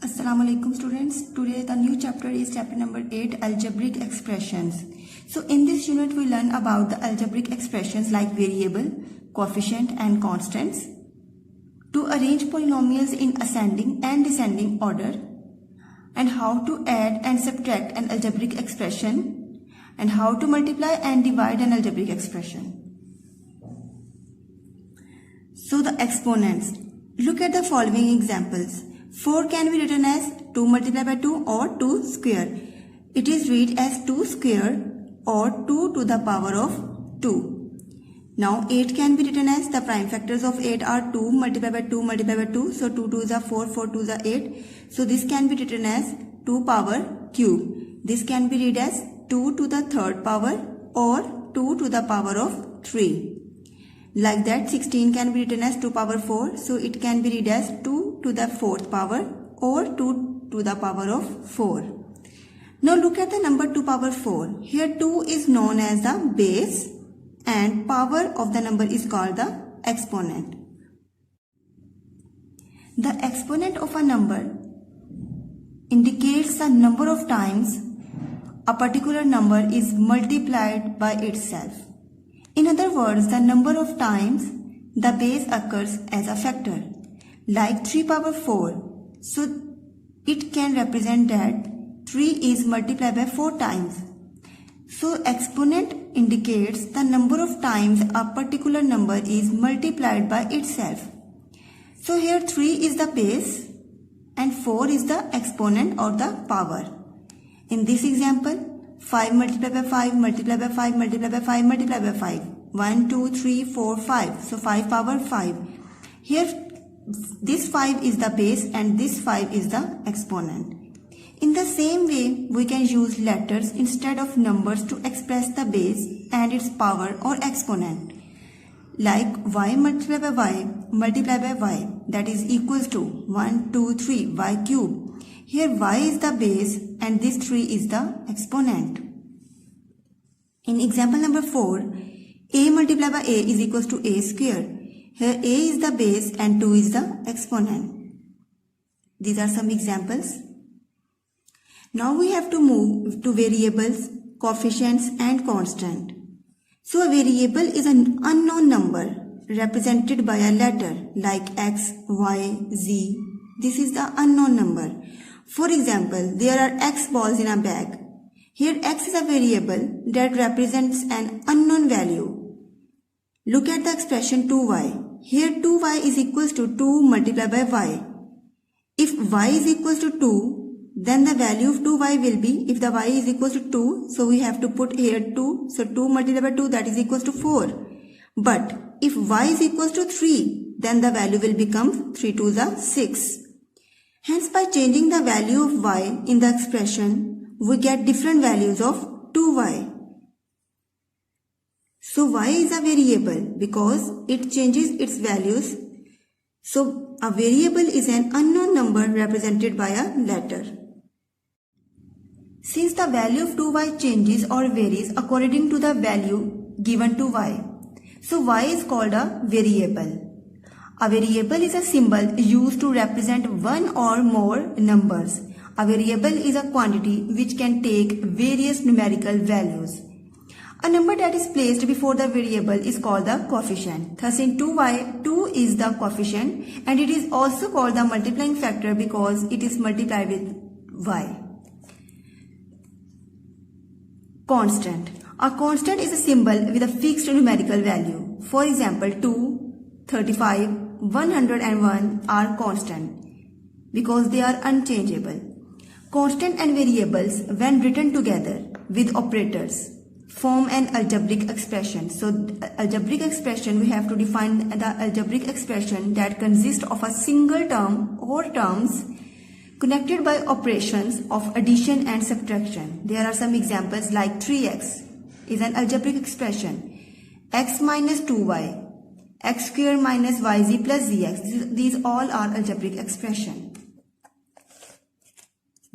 Assalamu alaikum students. Today the new chapter is chapter number 8, algebraic expressions. So in this unit we learn about the algebraic expressions like variable, coefficient and constants, to arrange polynomials in ascending and descending order, and how to add and subtract an algebraic expression, and how to multiply and divide an algebraic expression. So the exponents. Look at the following examples. 4 can be written as 2 multiplied by 2 or 2 square. It is read as 2 square or 2 to the power of 2. Now 8 can be written as, the prime factors of 8 are 2 multiplied by 2 multiplied by 2. So 2 2s are 4, 4 2s are 8. So this can be written as 2 power cube. This can be read as 2 to the third power or 2 to the power of 3. Like that 16 can be written as 2 power 4. So it can be read as 2 to the fourth power or 2 to the power of 4. Now look at the number 2 power 4. Here 2 is known as the base and power of the number is called the exponent. The exponent of a number indicates the number of times a particular number is multiplied by itself. In other words, the number of times the base occurs as a factor, like 3 power 4. So it can represent that 3 is multiplied by 4 times. So exponent indicates the number of times a particular number is multiplied by itself. So here 3 is the base and 4 is the exponent or the power. In this example, 5 multiplied by 5 multiplied by 5 multiplied by 5 multiplied by 5. 1, 2, 3, 4, 5. So 5 power 5. Here this 5 is the base and this 5 is the exponent. In the same way, we can use letters instead of numbers to express the base and its power or exponent. Like y multiplied by y multiplied by y, that is equals to 1, 2, 3 y cube. Here y is the base and this 3 is the exponent. In example number 4, a multiplied by a is equals to a square. Here a is the base and 2 is the exponent. These are some examples. Now we have to move to variables, coefficients and constant. So a variable is an unknown number represented by a letter like x, y, z. This is the unknown number. For example, there are x balls in a bag. Here x is a variable that represents an unknown value. Look at the expression 2y. Here 2y is equals to 2 multiplied by y. If y is equals to 2, then the value of 2y will be, if the y is equals to 2, so we have to put here 2. So 2 multiplied by 2, that is equals to 4. But if y is equals to 3, then the value will become 3 2s are 6. Hence, by changing the value of y in the expression, we get different values of 2y. So y is a variable because it changes its values. So a variable is an unknown number represented by a letter. Since the value of 2y changes or varies according to the value given to y, so y is called a variable. A variable is a symbol used to represent one or more numbers. A variable is a quantity which can take various numerical values. A number that is placed before the variable is called the coefficient. Thus in 2y, 2 is the coefficient and it is also called the multiplying factor because it is multiplied with y. Constant. A constant is a symbol with a fixed numerical value. For example, 2, 35, 101 are constant because they are unchangeable. Constant and variables, when written together with operators, form an algebraic expression. So algebraic expression, we have to define the algebraic expression that consists of a single term or terms connected by operations of addition and subtraction. There are some examples like 3x is an algebraic expression, x minus 2y, x square minus yz plus zx. These all are algebraic expression.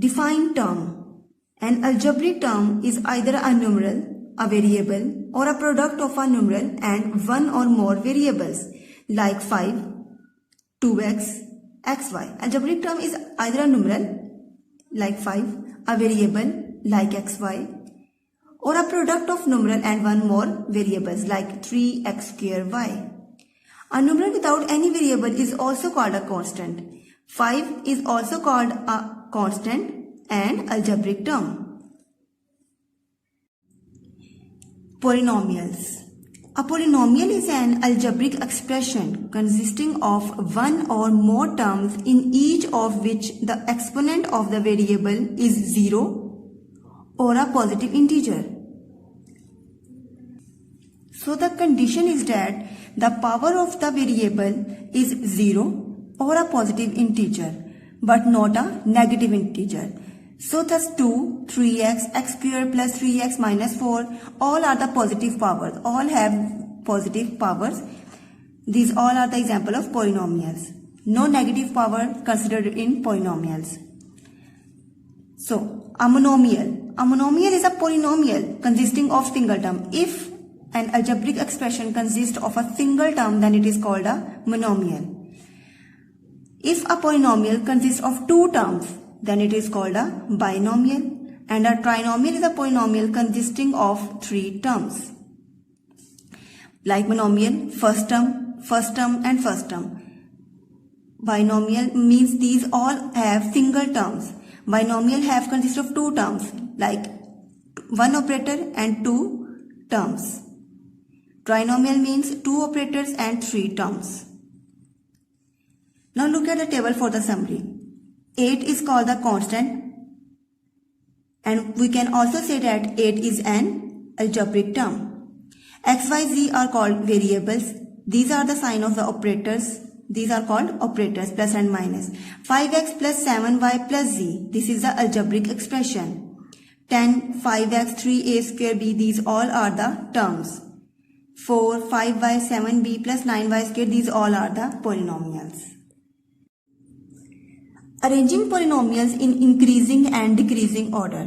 Define term. An algebraic term is either a numeral, a variable, or a product of a numeral and one or more variables like 5, 2x, xy. Algebraic term is either a numeral like 5, a variable like xy, or a product of numeral and one more variables like 3x square y. A numeral without any variable is also called a constant. 5 is also called a constant and algebraic term. Polynomials. A polynomial is an algebraic expression consisting of one or more terms in each of which the exponent of the variable is 0 or a positive integer. So the condition is that the power of the variable is 0 or a positive integer, but not a negative integer. So thus 2, 3x, x square plus 3x minus 4, all are the positive powers. All have positive powers. These all are the example of polynomials. No negative power considered in polynomials. So a monomial. A monomial is a polynomial consisting of single term. If an algebraic expression consists of a single term, then it is called a monomial. If a polynomial consists of two terms, then it is called a binomial, and a trinomial is a polynomial consisting of three terms. Like monomial, first term, and first term. Binomial means these all have single terms. Binomial have consist of two terms, like one operator and two terms. Trinomial means two operators and three terms. Now look at the table for the summary. 8 is called the constant, and we can also say that 8 is an algebraic term. X, Y, Z are called variables. These are the sign of the operators. These are called operators, plus and minus. 5x plus 7y plus z. This is the algebraic expression. 10, 5x, 3a square b. These all are the terms. 4, 5y, 7b plus 9y square. These all are the polynomials. Arranging polynomials in increasing and decreasing order.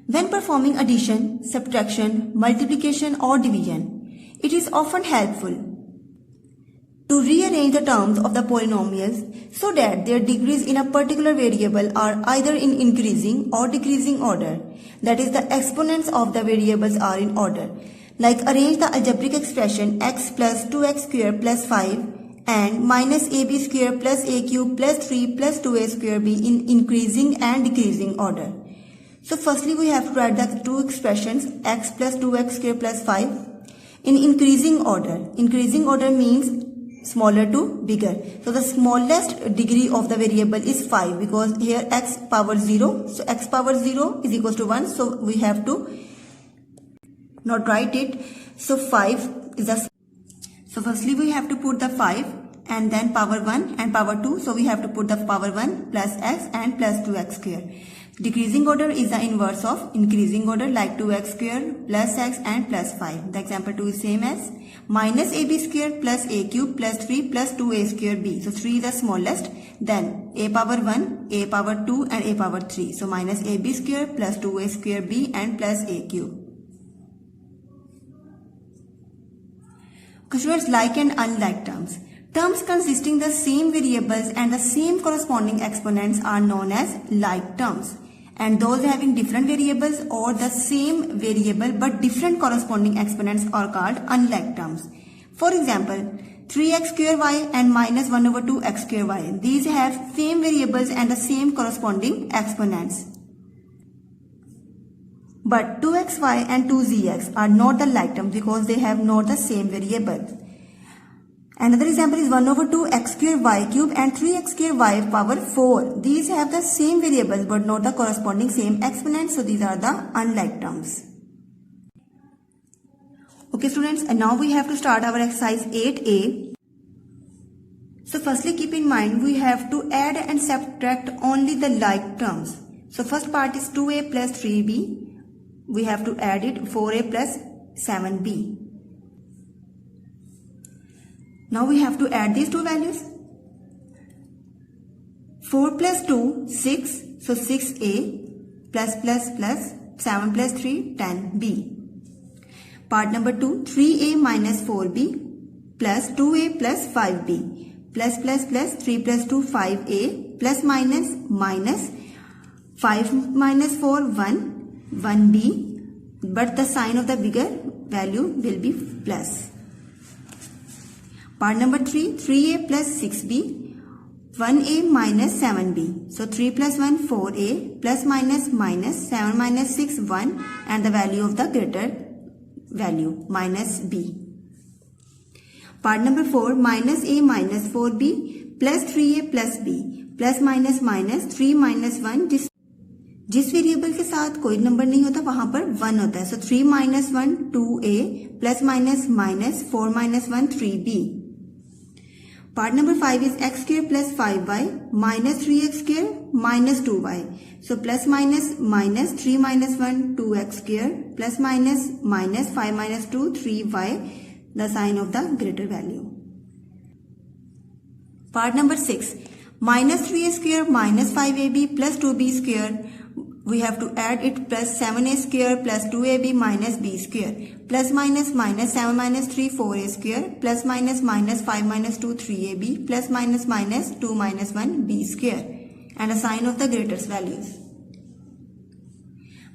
When performing addition, subtraction, multiplication or division, it is often helpful to rearrange the terms of the polynomials so that their degrees in a particular variable are either in increasing or decreasing order. That is, the exponents of the variables are in order. Like arrange the algebraic expression x plus 2x square plus 5 and minus ab square plus a cube plus 3 plus 2a square b in increasing and decreasing order. So firstly we have to write the two expressions x plus 2x square plus 5 in increasing order. Increasing order means smaller to bigger. So the smallest degree of the variable is 5 because here x power 0. So x power 0 is equals to 1. So we have to not write it. So 5 is a. So firstly we have to put the 5 and then power 1 and power 2. So we have to put the power 1 plus x and plus 2x square. Decreasing order is the inverse of increasing order, like 2x square plus x and plus 5. The example 2 is same as minus ab square plus a cube plus 3 plus 2a square b. So 3 is the smallest. Then a power 1, a power 2 and a power 3. So minus ab square plus 2a square b and plus a cube. Students, like and unlike terms. Terms consisting the same variables and the same corresponding exponents are known as like terms. And those having different variables or the same variable but different corresponding exponents are called unlike terms. For example, 3x square y and minus 1 over 2x square y. These have same variables and the same corresponding exponents. But 2xy and 2zx are not the like terms because they have not the same variable. Another example is 1 over 2 x square y cube and 3x square y power 4. These have the same variables but not the corresponding same exponents. So these are the unlike terms. Okay students, and now we have to start our exercise 8a. So firstly keep in mind we have to add and subtract only the like terms. So first part is 2a plus 3b. We have to add it 4a plus 7b. Now we have to add these two values. 4 plus 2, 6. So 6a plus 7 plus 3, 10b. Part number 2, 3a minus 4b plus 2a plus 5b plus plus plus 3 plus 2 5a plus minus minus 5 minus 4 1 1b, but the sign of the bigger value will be plus. Part number 3, 3a plus 6b 1a minus 7b. So 3 plus 1 4a plus minus minus 7 minus 6 1 and the value of the greater value minus b. Part number 4, minus a minus 4b plus 3a plus b plus minus minus 3 minus 1. जिस variable के साथ कोई number नहीं होता वहां पर 1 होता है. सो 3 minus 1 2a plus minus minus 4 minus 1 3b. Part number 5 is x square plus 5y minus 3x square minus 2y. So plus minus minus 3 minus 1 2x square plus minus minus 5 minus 2 3y, the sign of the greater value. Part number 6, minus 3a square minus 5ab plus 2b square. We have to add it plus 7a square plus 2ab minus b square plus minus minus 7 minus 3 4a square plus minus minus 5 minus 2 3ab plus minus minus 2 minus 1 b square, and a sign of the greatest values.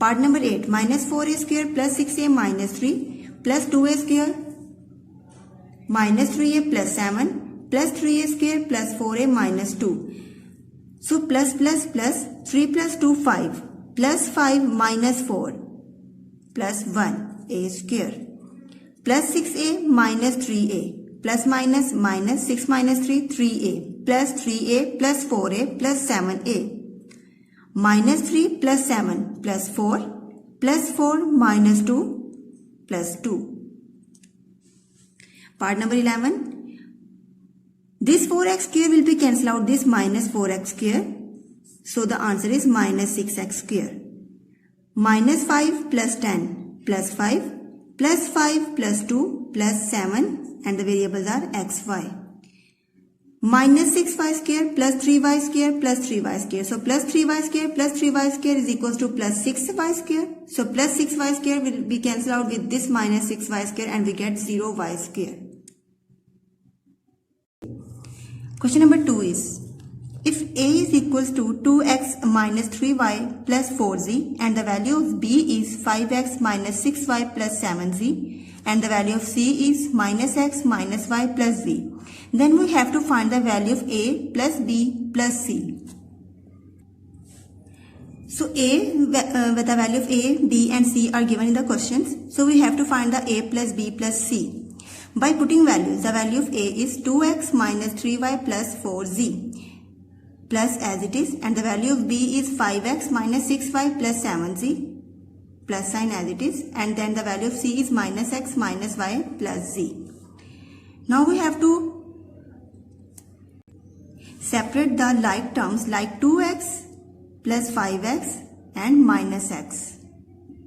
Part number 8, minus 4a square plus 6a minus 3 plus 2a square minus 3a plus 7 plus 3a square plus 4a minus 2. So plus plus plus 3 plus 2 5 plus 5 minus 4 plus 1 a square plus 6a minus 3a plus minus minus 6 minus 3 3a plus 3a plus 4a plus 7a minus 3 plus 7 plus 4 plus 4 minus 2 plus 2. Part number 11, this 4x square will be cancelled out this minus 4x square. So the answer is minus 6x square. Minus 5 plus 10 plus 5 plus 5 plus 2 plus 7, and the variables are x, y. Minus 6y square plus 3y square plus 3y square. So plus 3y square plus 3y square is equals to plus 6y square. So plus 6y square will be cancelled out with this minus 6y square and we get 0y square. Question number 2 is, if a is equals to 2x minus 3y plus 4z and the value of b is 5x minus 6y plus 7z and the value of c is minus x minus y plus z, then we have to find the value of a plus b plus c. So with the value of a, b and c are given in the questions. So we have to find the a plus b plus c. By putting values, the value of a is 2x minus 3y plus 4z plus as it is, and the value of b is 5x minus 6y plus 7z plus sign as it is, and then the value of c is minus x minus y plus z. Now we have to separate the like terms like 2x plus 5x and minus x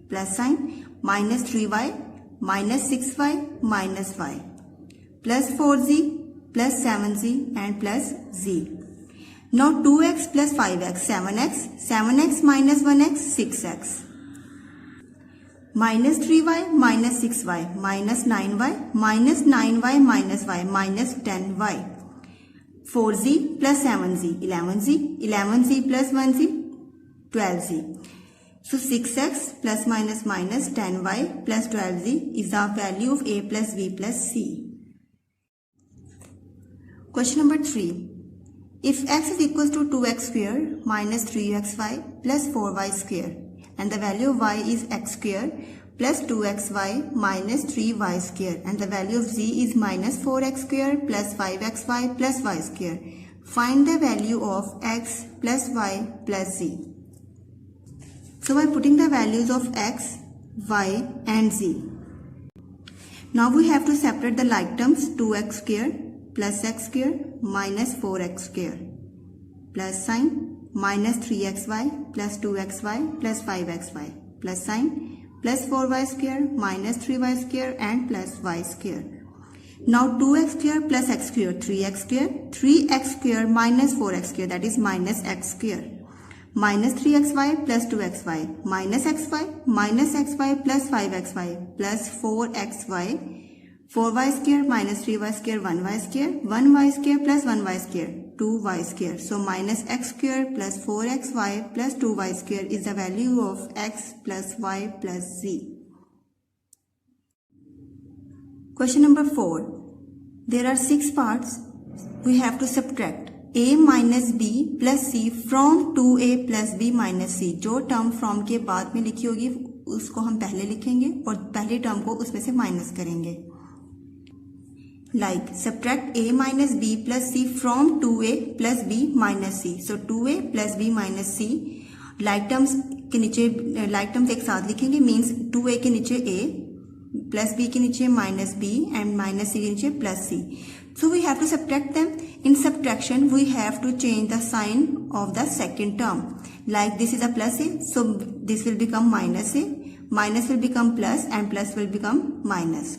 plus sign minus 3y minus 6y minus y plus 4z plus 7z and plus z. Now 2x plus 5x 7x, 7x minus 1x 6x, minus 3y minus 6y minus 9y minus 9y minus y minus 10y, 4z plus 7z 11z, 11z plus 1z 12z. So 6x plus minus minus 10y plus 12z is the value of a plus b plus c. Question number 3. If x is equals to 2x square minus 3xy plus 4y square and the value of y is x square plus 2xy minus 3y square and the value of z is minus 4x square plus 5xy plus y square, find the value of x plus y plus z. So by putting the values of x, y and z, now we have to separate the like terms 2x square plus x square minus 4x square plus sign minus 3xy plus 2xy plus 5xy plus sign plus 4y square minus 3y square and plus y square. Now 2x square plus x square 3x square, 3x square minus 4x square, that is minus x square, minus 3xy plus 2xy minus xy minus xy plus 5xy plus 4xy 4y square minus 3y square 1y square, 1y square plus 1y square 2y square. So minus x square plus 4xy plus 2y square is the value of x plus y plus z. Question number 4. There are 6 parts. We have to subtract a minus b plus c from 2a plus b minus c. जो term from के बाद में लिखी होगी उसको हम पहले लिखेंगे और पहली टर्म को उसमें से माइनस करेंगे. Like subtract a minus b plus c from 2a plus b minus c. So 2a plus b minus c like terms के नीचे like terms एक साथ लिखेंगे means 2a के नीचे a plus b के नीचे minus b and minus c के नीचे plus c. So we have to subtract them. In subtraction we have to change the sign of the second term. Like this is a plus a, so this will become minus a, minus will become plus and plus will become minus.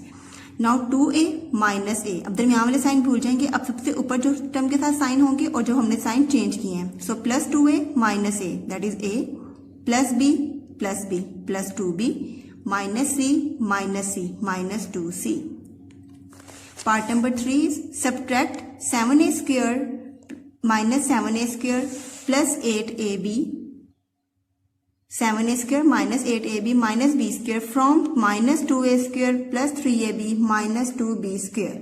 Now 2a minus a. अब दरमियान वाले sign भूल जाएंगे. अब सबसे ऊपर जो term के साथ साइन होंगे और जो हमने साइन चेंज किए हैं. So plus 2a minus a that is a plus b plus 2b minus c minus 2c. Part number 3 is subtract 7a square minus 7a square plus 8ab 7a square minus 8ab minus b square from minus 2a square plus 3ab minus 2b square.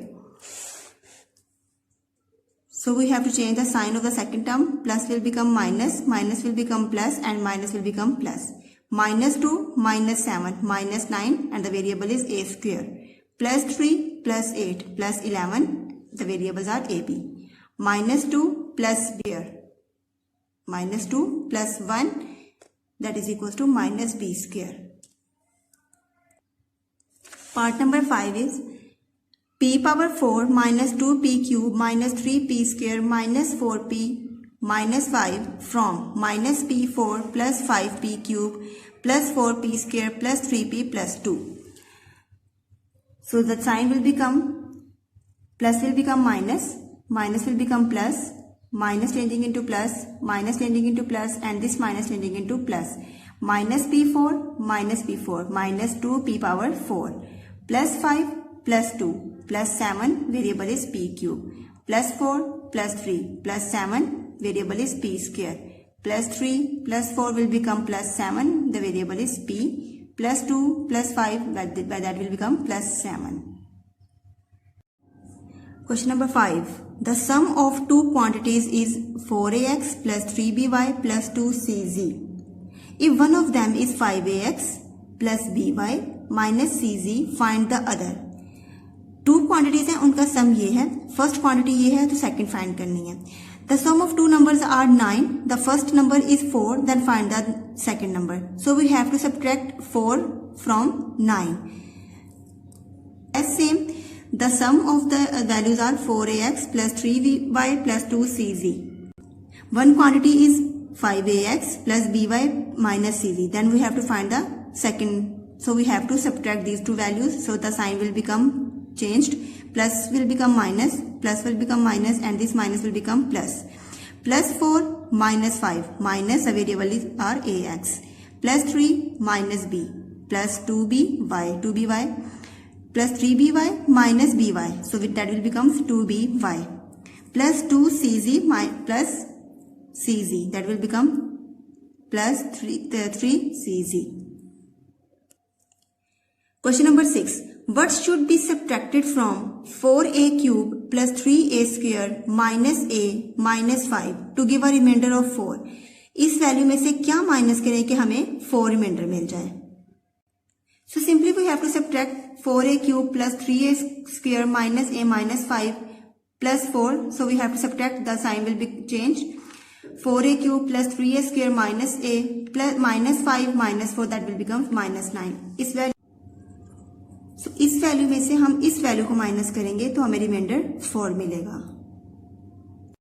So we have to change the sign of the second term. Plus will become minus, minus will become plus and minus will become plus. Minus 2 minus 7 minus 9 and the variable is a square. Plus 3 plus 8 plus 11 the variables are ab. Minus 2 plus here. Minus 2 plus 1 that is equals to minus b square. Part number 5 is p power 4 minus 2p cube minus 3p square minus 4p minus 5 from minus p4 plus 5p cube plus 4p square plus 3p plus 2. So the sign will become plus will become minus, minus will become plus, minus changing into plus, minus changing into plus and this minus changing into plus. Minus p4 minus 2p power 4 plus 5 plus 2 plus 7 variable is p cube plus 4 plus 3 plus 7 variable is p square plus 3 plus 4 will become plus 7 the variable is p plus 2 plus 5 by that will become plus 7. Question number 5. The sum of two quantities is 4ax plus 3by plus 2cz. If one of them is 5ax plus by minus cz, find the other. Two quantities हैं, उनका सम ये है. First quantity ये है तो second find करनी है. The sum of two numbers are 9. The first number is 4. Then find the second number. So we have to subtract 4 from 9. As same, the sum of the values are 4ax plus 3by plus 2cz. One quantity is 5ax plus by minus cz. Then we have to find the second. So we have to subtract these two values. So the sign will become changed. Plus will become minus, plus will become minus and this minus will become plus. Plus 4 minus 5 minus the variable is are ax. Plus 3 minus b plus 2by plus 3by minus by. So with that will becomes 2by plus 2cz plus cz. That will become plus 3cz. Question number 6. What should be subtracted from 4a cube plus 3a square minus a minus 5 to give a remainder of 4? इस value में से क्या minus करें कि हमें 4 reminder मिल जाए? So simply we have to subtract 4a cube plus 3a square minus a minus 5 plus 4. So we have to subtract, the sign will be changed. 4a cube plus 3a square minus a plus minus 5 minus 4 that will become minus 9. इस value में से हम इस value को minus करेंगे तो हमें reminder 4 मिलेगा.